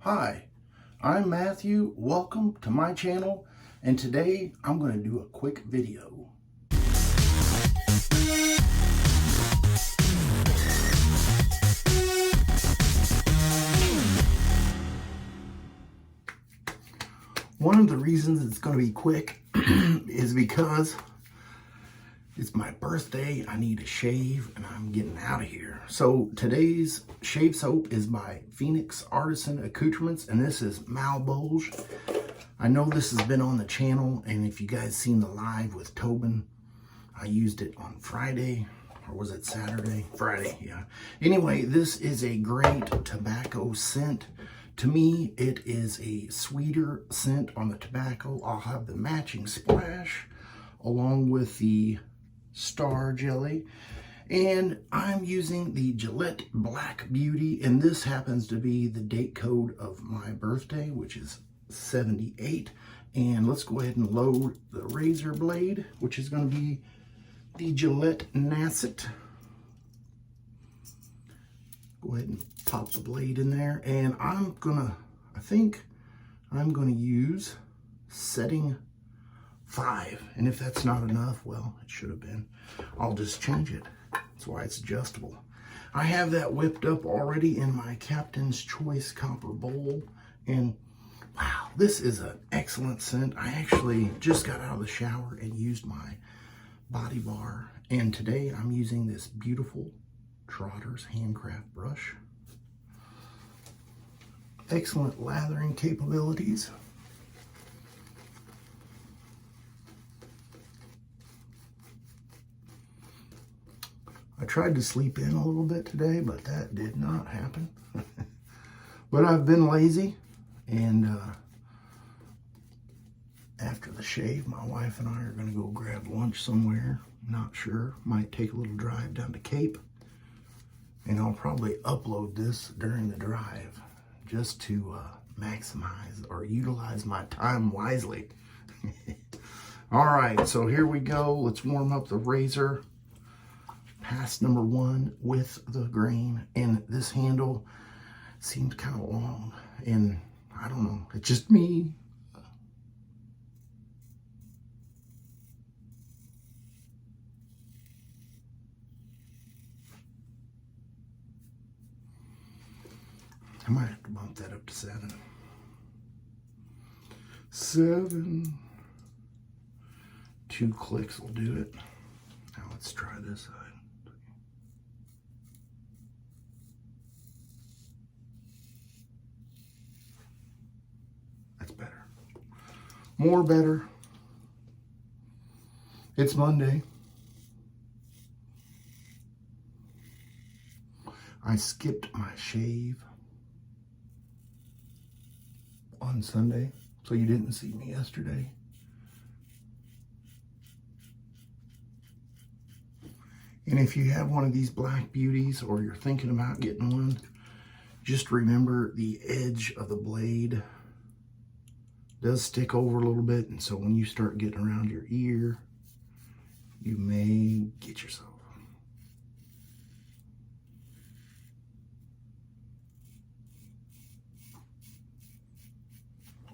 Hi, I'm Matthew. Welcome to my channel, and today I'm going to do a quick video. One of the reasons it's going to be quick is because it's my birthday. I need to shave and I'm getting out of here. So today's shave soap is by Phoenix Artisan Accoutrements, and this is Malbolge. I know this has been on the channel, and if you guys seen the live with Tobin, I used it on Friday, or was it Saturday? Friday, yeah. Anyway, this is a great tobacco scent. To me, it is a sweeter scent on the tobacco. I'll have the Matching Splash along with the Star Jelly, and I'm using the Gillette Black Beauty, and this happens to be the date code of my birthday, which is 78. And let's go ahead and load the razor blade, which is going to be the Gillette Nacet. Go ahead and pop the blade in there, and I think I'm gonna use setting 5, and if that's not enough, well, it should have been. I'll just change it. That's why it's adjustable. I have that whipped up already in my Captain's Choice copper bowl, and wow, this is an excellent scent. I actually just got out of the shower and used my body bar, and today I'm using this beautiful Trotters Handcraft brush. Excellent lathering capabilities. I tried to sleep in a little bit today, but that did not happen. But I've been lazy, and after the shave, my wife and I are going to go grab lunch somewhere. Not sure. Might take a little drive down to Cape. And I'll probably upload this during the drive just to maximize or utilize my time wisely. All right, so here we go. Let's warm up the razor. Pass number 1 with the grain. And this handle seems kind of long. And I don't know, it's just me. I might have to bump that up to 7. 7. 2 clicks will do it. Now let's try this side. That's better. More better. It's Monday. I skipped my shave on Sunday, so you didn't see me yesterday. And if you have one of these Black Beauties, or you're thinking about getting one, just remember the edge of the blade does stick over a little bit, and so when you start getting around your ear, you may get yourself.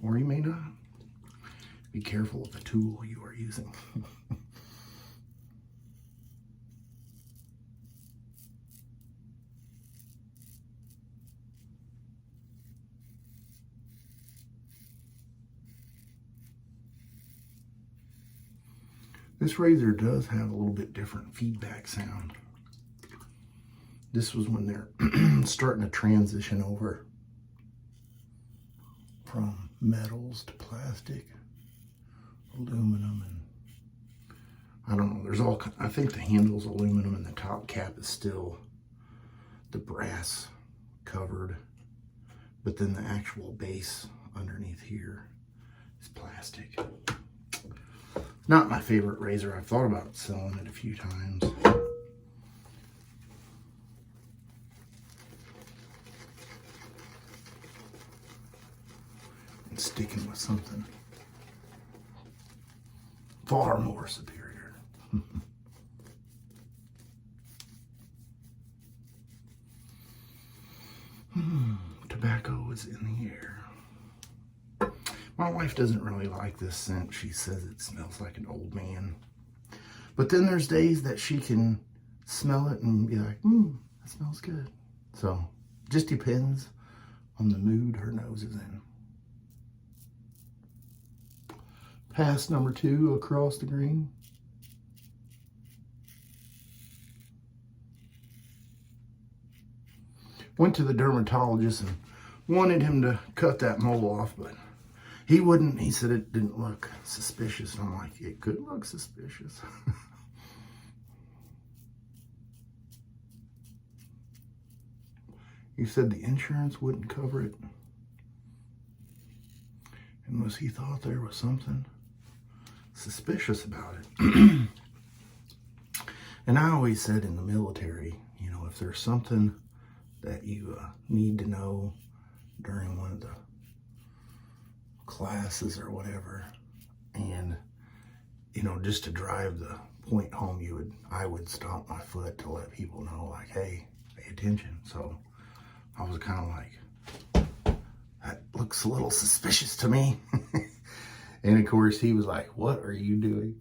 Or you may not. Be careful of the tool you are using. This razor does have a little bit different feedback sound. This was when they're starting to transition over from metals to plastic, aluminum, and I don't know, there's all, I think the handle's aluminum and the top cap is still the brass covered, but then the actual base underneath here is plastic. Not my favorite razor. I've thought about selling it a few times. And sticking with something far more superior. Tobacco is in the air. My wife doesn't really like this scent. She says it smells like an old man. But then there's days that she can smell it and be like, that smells good. So, just depends on the mood her nose is in. Pass number 2 across the green. Went to the dermatologist and wanted him to cut that mole off, but he wouldn't. He said it didn't look suspicious. And I'm like, it could look suspicious. He said the insurance wouldn't cover it unless he thought there was something suspicious about it. And I always said in the military, you know, if there's something that you need to know during one of the classes or whatever, and you know, just to drive the point home, I would stomp my foot to let people know, like, hey, pay attention. So I was kind of like, that looks a little suspicious to me. And of course he was like, what are you doing?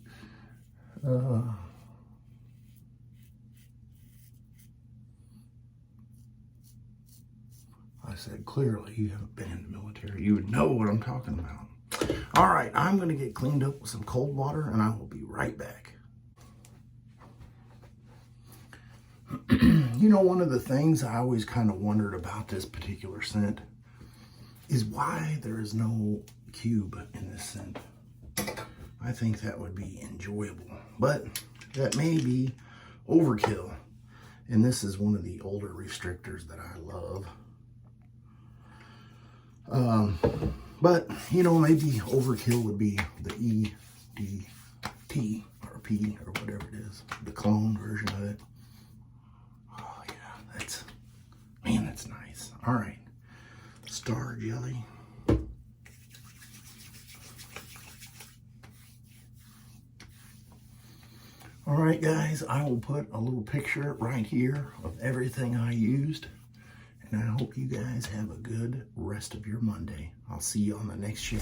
I said, clearly you haven't been in the military. You would know what I'm talking about. All right, I'm going to get cleaned up with some cold water and I will be right back. You know, one of the things I always kind of wondered about this particular scent is why there is no cube in this scent. I think that would be enjoyable, but that may be overkill. And this is one of the older restrictors that I love. But, you know, maybe overkill would be the EDT or P or whatever it is, the clone version of it. Oh, yeah, that's nice. All right, Star Jelly. All right, guys, I will put a little picture right here of everything I used. And I hope you guys have a good rest of your Monday. I'll see you on the next show.